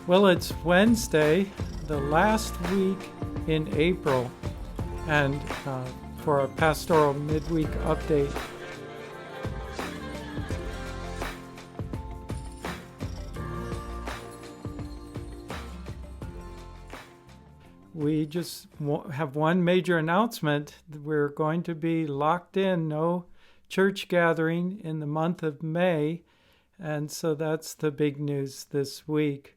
Well, it's Wednesday, the last week in April, and for our pastoral midweek update. We just have one major announcement. We're going to be locked in, no church gathering in the month of May, and so that's the big news this week.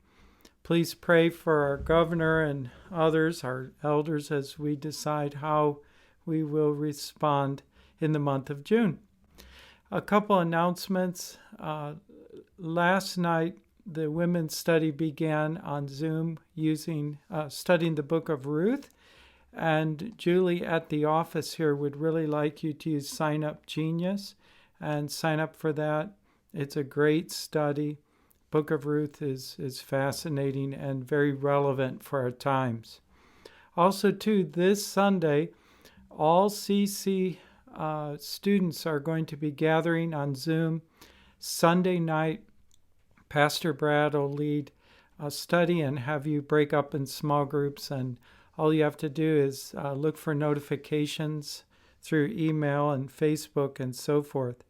Please pray for our governor and others, our elders, as we decide how we will respond in the month of June. A couple announcements. Last night, the women's study began on Zoom studying the book of Ruth. And Julie at the office here would really like you to use Sign Up Genius and sign up for that. It's a great study. Book of Ruth is fascinating and very relevant for our times. Also, too, this Sunday, all CC students are going to be gathering on Zoom. Sunday night, Pastor Brad will lead a study and have you break up in small groups, and all you have to do is look for notifications through email and Facebook and so forth.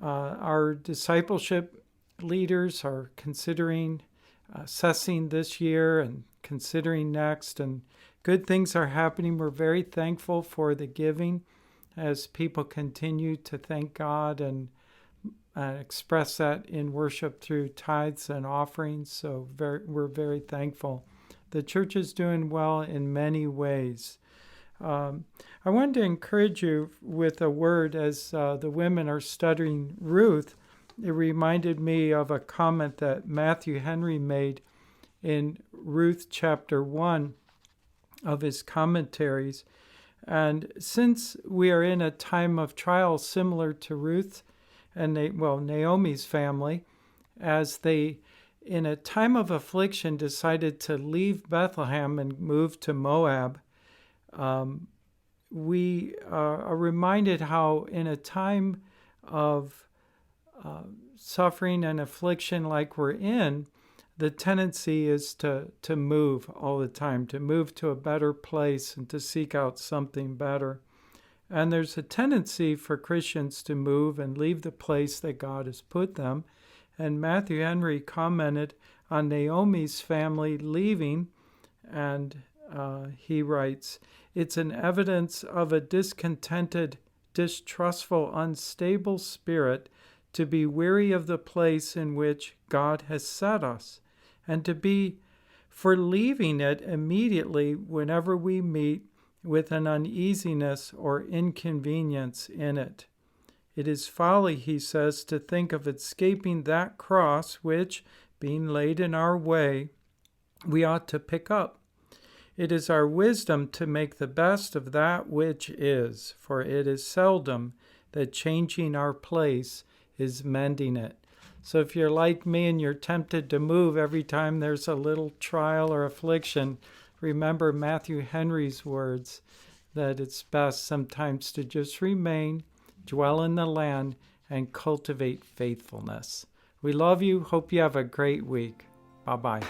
Our discipleship leaders are considering assessing this year and considering next, and good things are happening. We're very thankful for the giving as people continue to thank God and express that in worship through tithes and offerings. So we're very thankful. The church is doing well in many ways. I wanted to encourage you with a word as the women are studying Ruth. It reminded me of a comment that Matthew Henry made in Ruth chapter 1 of his commentaries. And since we are in a time of trial similar to Ruth and Naomi's family, as they, in a time of affliction, decided to leave Bethlehem and move to Moab, we are reminded how in a time of suffering and affliction like we're in, the tendency is to move all the time, to move to a better place and to seek out something better. And there's a tendency for Christians to move and leave the place that God has put them. And Matthew Henry commented on Naomi's family leaving, and he writes, "It's an evidence of a discontented, distrustful, unstable spirit to be weary of the place in which God has set us, and to be for leaving it immediately whenever we meet with an uneasiness or inconvenience in it. It is folly," he says, "to think of escaping that cross which, being laid in our way, we ought to pick up. It is our wisdom to make the best of that which is, for it is seldom that changing our place is mending it." So if you're like me and you're tempted to move every time there's a little trial or affliction, remember Matthew Henry's words that it's best sometimes to just remain, dwell in the land, and cultivate faithfulness. We love you. Hope you have a great week. Bye-bye.